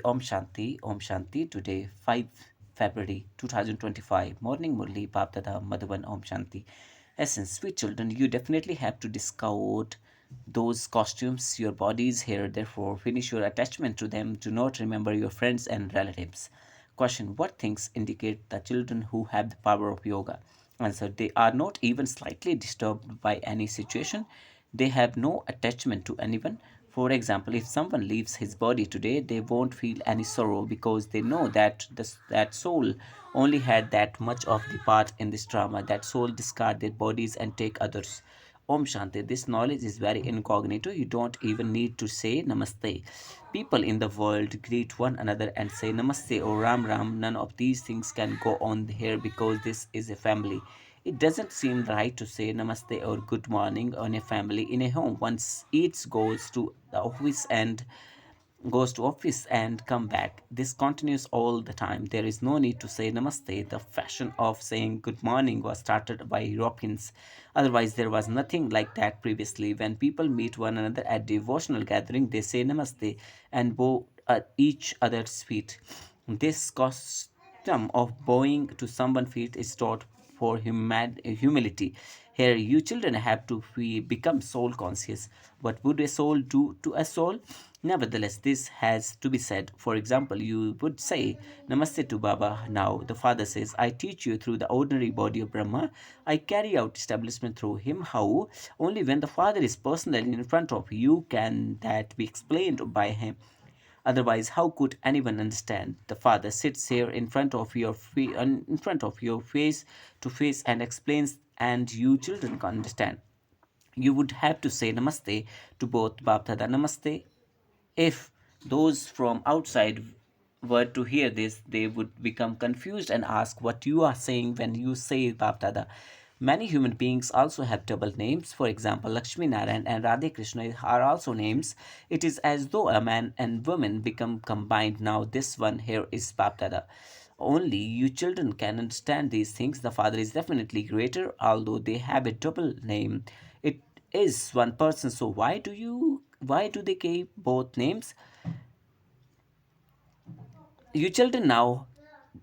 Om Shanti. Today, 5 February 2025. Morning Murli, Bapdada, Madhavan, Om Shanti. Essence, sweet children, you definitely have to discard those costumes, your bodies here, therefore, finish your attachment to them. Do not remember your friends and relatives. Question: what things indicate the children who have the power of yoga? Answer: they are not even slightly disturbed by any situation. They have no attachment to anyone. For example, if someone leaves his body today, they won't feel any sorrow because they know that that soul only had that much of the part in this drama. That soul discard their bodies and take others. Om Shanti. This knowledge is very incognito. You don't even need to say Namaste. People in the world greet one another and say Namaste or Ram Ram. None of these things can go on here because this is a family. It doesn't seem right to say Namaste or Good morning on a family in a home. Once each goes to office and come back. This continues all the time. There is no need to say namaste. The fashion of saying good morning was started by Europeans. Otherwise, there was nothing like that previously. When people meet one another at devotional gathering, they say namaste and bow at each other's feet. This custom of bowing to someone's feet is taught for humility. Here, you children have to become soul conscious. What would a soul do to a soul? Nevertheless, this has to be said. For example, you would say, Namaste to Baba. Now, the father says, I teach you through the ordinary body of Brahma. I carry out establishment through him. How? Only when the father is personally in front of you can that be explained by him. Otherwise, how could anyone understand? The father sits here in front of in front of your face to face and explains, and you children can understand. You would have to say namaste to both Bapdada. Namaste. If those from outside were to hear this, they would become confused and ask what you are saying when you say Bapdada. Many human beings also have double names. For example, Lakshmi Narayan and Radhe Krishna are also names. It is as though a man and woman become combined. Now, this one here is Bapdada. Only you children can understand these things. The father is definitely greater, although they have a double name. It is one person. So why do they keep both names? You children now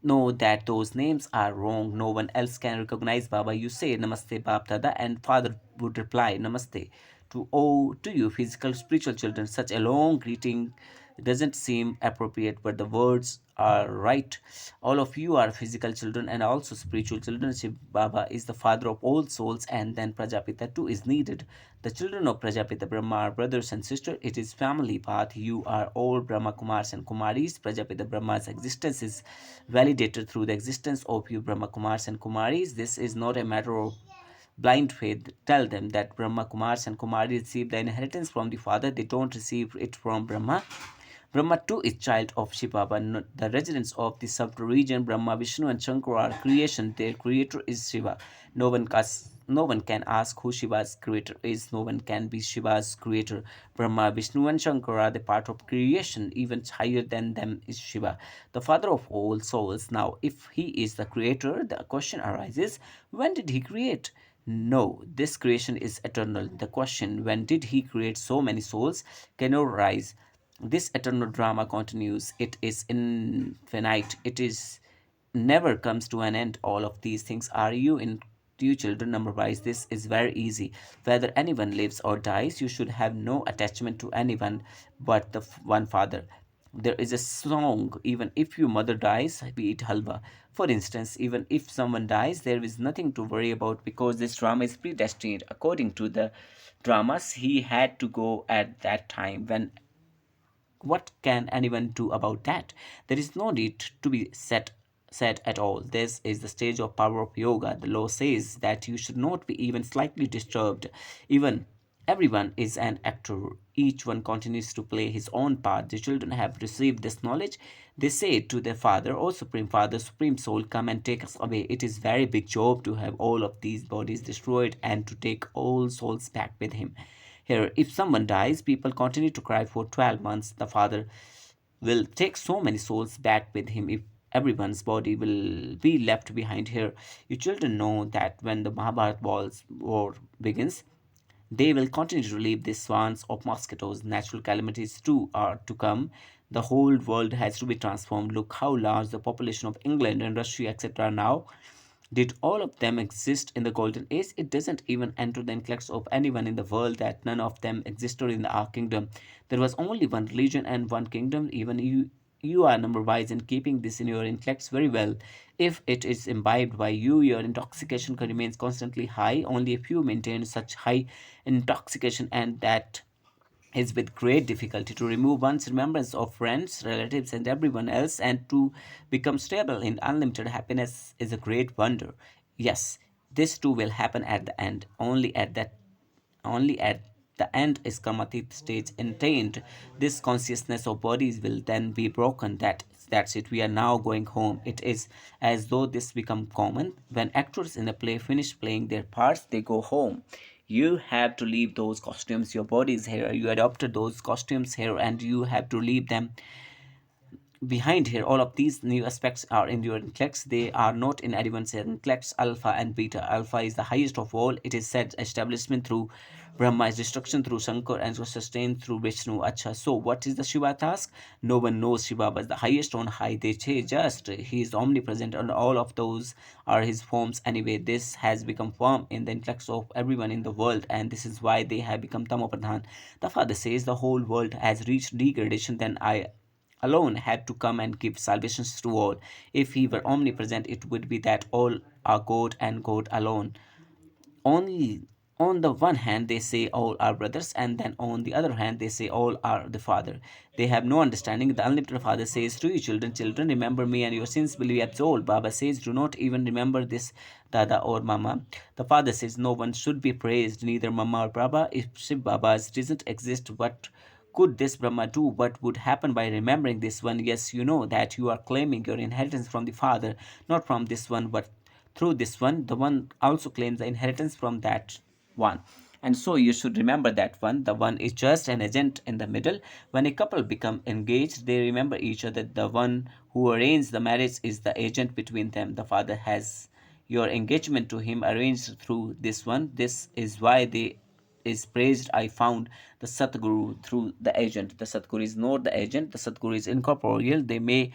know that those names are wrong. No one else can recognize Baba. You say Namaste Bab Dada, and father would reply Namaste. To you, physical spiritual children, such a long greeting doesn't seem appropriate, but the words are right. All of you are physical children and also spiritual children. Shiv Baba is the father of all souls, and then Prajapita too is needed. The children of Prajapita Brahma are brothers and sisters. It is family path. You are all Brahma Kumars and Kumaris. Prajapita Brahma's existence is validated through the existence of you Brahma Kumars and Kumaris. This is not a matter of blind faith. Tell them that Brahma Kumars and Kumaris receive the inheritance from the father. They don't receive it from Brahma. Brahma too is child of Shiva, but the residents of the sub-region, Brahma, Vishnu, and Shankar are creation. Their creator is Shiva. No one can ask who Shiva's creator is. No one can be Shiva's creator. Brahma, Vishnu, and Shankar are the part of creation. Even higher than them is Shiva, the father of all souls. Now, if he is the creator, the question arises: when did he create? No, this creation is eternal. The question, when did he create so many souls, cannot arise. This eternal drama continues. It is infinite. It is never comes to an end. All of these things are you children number wise. This is very easy. Whether anyone lives or dies, you should have no attachment to anyone but the one father. There is a song: even if your mother dies, be it halwa. For instance, even if someone dies, there is nothing to worry about because this drama is predestined. According to the dramas, he had to go at that time. When what can anyone do about that? There is no need to be said at all. This is the stage of power of yoga. The law says that you should not be even slightly disturbed. Even everyone is an actor. Each one continues to play his own part. The children have received this knowledge. They say to their father, "Oh Supreme Father, Supreme Soul, come and take us away. It is very big job to have all of these bodies destroyed and to take all souls back with him." Here, if someone dies, people continue to cry for 12 months. The father will take so many souls back with him if everyone's body will be left behind here. You children know that when the Mahabharata war begins, they will continue to leave these swans of mosquitoes. Natural calamities too are to come. The whole world has to be transformed. Look how large the population of England and Russia, etc., now. Did all of them exist in the Golden Age? It doesn't even enter the intellects of anyone in the world that none of them existed in our kingdom. There was only one religion and one kingdom. Even you are number wise in keeping this in your intellects very well. If it is imbibed by you, your intoxication remains constantly high. Only a few maintain such high intoxication, and that is with great difficulty to remove one's remembrance of friends, relatives, and everyone else, and to become stable in unlimited happiness is a great wonder. Yes, this too will happen at the end. Only at the end is karmatit stage attained. This consciousness of bodies will then be broken. That's it. We are now going home. It is as though this become common. When actors in a play finish playing their parts, they go home. You have to leave those costumes. Your body is here. You adopted those costumes here, and you have to leave them behind here. All of these new aspects are in your intellects. They are not in anyone's intellects. Alpha and beta. Alpha is the highest of all. It is said establishment through Brahma is destruction through Shankar and was sustained through Vishnu. Acha. So what is the Shiva task? No one knows. Shiva was the highest on high. They say just he is omnipresent, and all of those are his forms anyway. This has become firm in the intellects of everyone in the world, and this is why they have become Tamopradhan. The father says the whole world has reached degradation. Then I alone had to come and give salvations to all. If he were omnipresent, it would be that all are God and God alone. Only on the one hand they say all are brothers, and then on the other hand they say all are the father. They have no understanding. The unlimited father says to you, children, remember me and your sins will be absolved. Baba says, do not even remember this dada or mama. The father says, no one should be praised, neither mama or baba. If Shiv Babas doesn't exist, what could this Brahma do? What would happen by remembering this one? Yes, you know that you are claiming your inheritance from the father, not from this one, but through this one. The one also claims the inheritance from that one. And so you should remember that one. The one is just an agent in the middle. When a couple become engaged, they remember each other. The one who arranged the marriage is the agent between them. The father has your engagement to him arranged through this one. This is why they is praised. I found the Satguru through the agent. The Satguru is not the agent. The Satguru is incorporeal. They may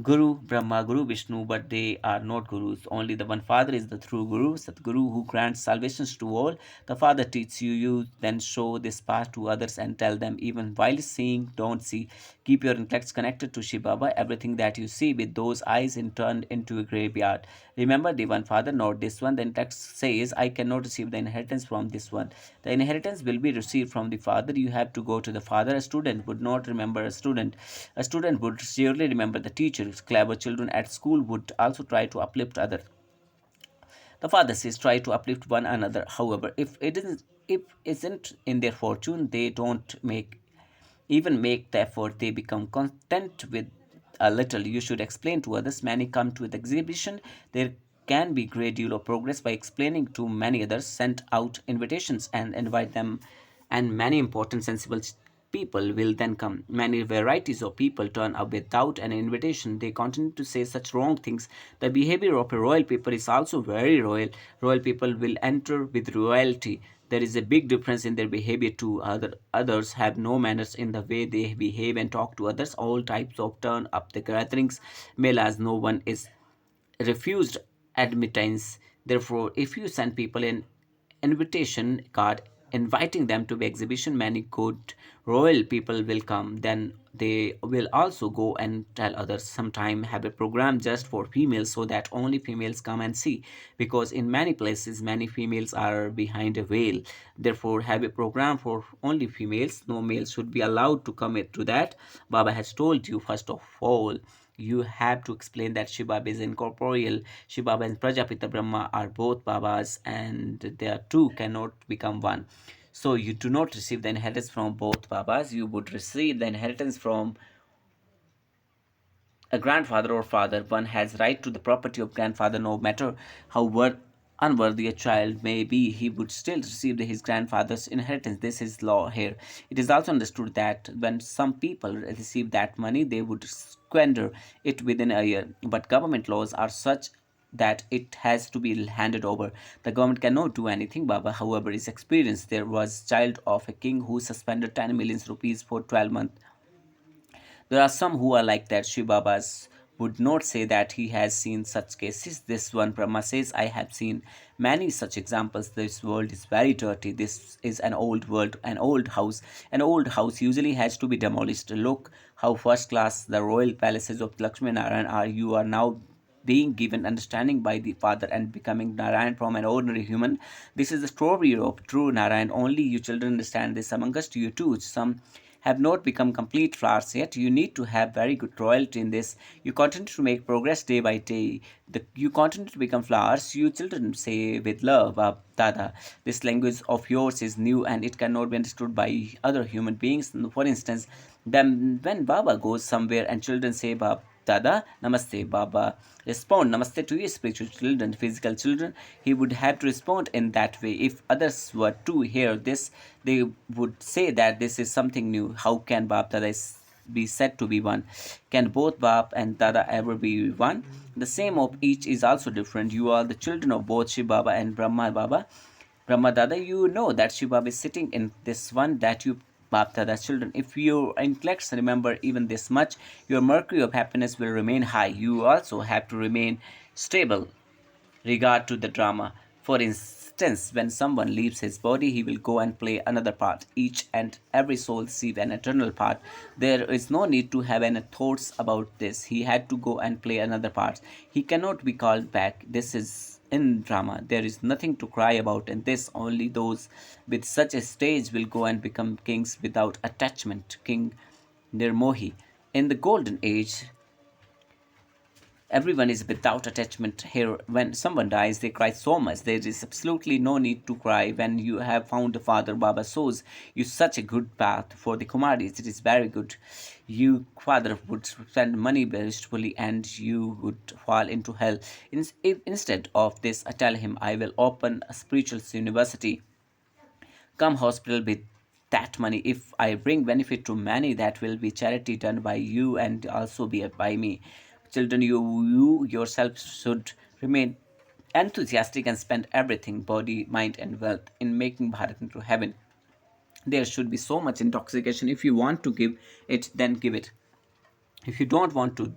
Guru, Brahma, Guru, Vishnu, but they are not gurus. Only the one Father is the true Guru, Satguru, who grants salvations to all. The Father teaches you, you then show this path to others and tell them, even while seeing, don't see. Keep your intellects connected to Shiv Baba. Everything that you see with those eyes is turned into a graveyard. Remember the one Father, not this one. The intellect says, I cannot receive the inheritance from this one. The inheritance will be received from the Father. You have to go to the Father. A student would not remember a student. A student would surely remember the teacher. Clever children at school would also try to uplift others. The father says try to uplift one another. However, if isn't in their fortune, they don't make the effort. They become content with a little. You should explain to others. Many come to the exhibition. There can be great deal of progress by explaining to many others. Send out invitations and invite them, and many important sensible people will then come. Many varieties of people turn up without an invitation. They continue to say such wrong things. The behavior of a royal people is also very royal. Royal people will enter with royalty. There is a big difference in their behavior too. Others have no manners in the way they behave and talk to others. All types of turn up the gatherings. Melas, no one is refused admittance. Therefore, if you send people an invitation card inviting them to the exhibition, many good royal people will come. Then they will also go and tell others. Sometime have a program just for females so that only females come and see, because in many places many females are behind a veil. Therefore, have a program for only females. No males should be allowed to commit to that. Baba has told you first of all, you have to explain that Shiv Baba is incorporeal. Shiv Baba and Prajapita Brahma are both Babas, and their two cannot become one. So you do not receive the inheritance from both Babas. You would receive the inheritance from a grandfather or father. One has right to the property of grandfather. No matter how unworthy a child may be, he would still receive his grandfather's inheritance. This is law here. It is also understood that when some people receive that money, they would squander it within a year. But government laws are such that it has to be handed over. The government cannot do anything. Baba, however, is experienced. There was child of a king who suspended 10 million rupees for 12 months There are some who are like that. Shiv Babas would not say that he has seen such cases. This one Brahma says, I have seen many such examples. This world is very dirty. This is an old world, an old house. An old house usually has to be demolished. Look how first class the royal palaces of Lakshmi Narayan are. You are now being given understanding by the Father and becoming Narayan from an ordinary human. This is the story of true Narayan. Only you children understand this. Among us, to you too. Some have not become complete flowers yet. You need to have very good royalty in this. You continue to make progress day by day. You continue to become flowers. You children say with love, Dada, this language of yours is new and it cannot be understood by other human beings. For instance, then when Baba goes somewhere and children say, Dada, Namaste, Baba. Respond Namaste to your spiritual children, physical children. He would have to respond in that way. If others were to hear this, they would say that this is something new. How can Bab Dada be said to be one? Can both Bab and Dada ever be one? The same of each is also different. You are the children of both Shiv Baba and Brahma Baba. Brahma Dada, you know that Shiv Baba is sitting in this one that you Baptada children. If your intellects remember even this much, your mercury of happiness will remain high. You also have to remain stable regard to the drama. For instance, when someone leaves his body, he will go and play another part. Each and every soul receive an eternal part. There is no need to have any thoughts about this. He had to go and play another part. He cannot be called back. This is in drama. There is nothing to cry about in this. Only those with such a stage will go and become kings without attachment. King Nirmohi. In the golden age, everyone is without attachment. Here, when someone dies, they cry so much. There is absolutely no need to cry when you have found the Father. Baba shows you such a good path for the Kumaris. It is very good. You, Father, would spend money wastefully and you would fall into hell. Instead of this, I tell him, I will open a spiritual university. Come hospital with that money. If I bring benefit to many, that will be charity done by you and also be by me. Children, you yourself should remain enthusiastic and spend everything, body, mind, and wealth, in making Bharat into heaven. There should be so much intoxication. If you want to give it, then give it. If you don't want to,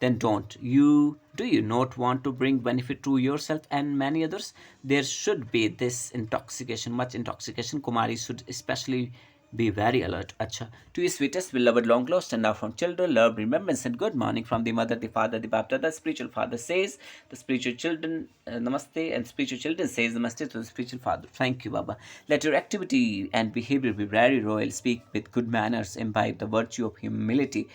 then don't. You not want to bring benefit to yourself and many others? There should be this intoxication, much intoxication. Kumari should especially be very alert. Acha. To your sweetest, beloved, long lost, and now from children, love, remembrance, and good morning from the mother, the father, the baptist. The spiritual father says, the spiritual children, namaste, and spiritual children says, namaste to the spiritual father. Thank you, Baba. Let your activity and behavior be very royal. Speak with good manners. Imbibe the virtue of humility.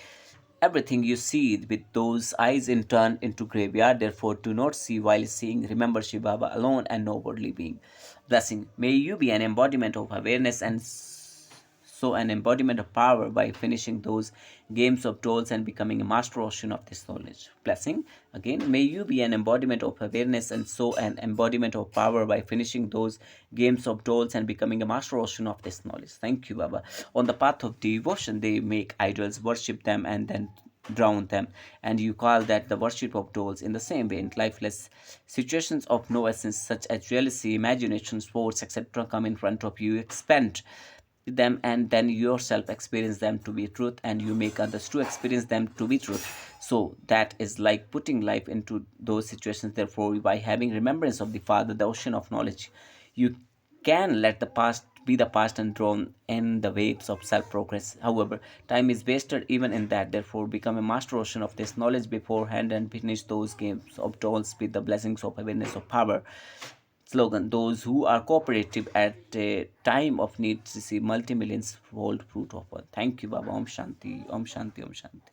Everything you see with those eyes in turn into graveyard. Therefore, do not see while seeing. Remember Shiv Baba alone and no worldly being. Blessing. May you be an embodiment of awareness and so an embodiment of power by finishing those games of dolls and becoming a master ocean of this knowledge. Blessing. Again, may you be an embodiment of awareness and so an embodiment of power by finishing those games of dolls and becoming a master ocean of this knowledge. Thank you, Baba. On the path of devotion, they make idols, worship them, and then drown them, and you call that the worship of dolls. In the same way, in lifeless situations of no essence, such as jealousy, imagination, sports, etc., come in front of you, expand them and then yourself experience them to be truth, and you make others to experience them to be truth. So that is like putting life into those situations. Therefore, by having remembrance of the Father, the ocean of knowledge, you can let the past be the past and drown in the waves of self progress. However, time is wasted even in that. Therefore, become a master ocean of this knowledge beforehand and finish those games of dolls with the blessings of awareness of power. Slogan: those who are cooperative at a time of need receive multi-millions fold fruit of earth. Thank you, Baba. Om Shanti, Om Shanti, Om Shanti.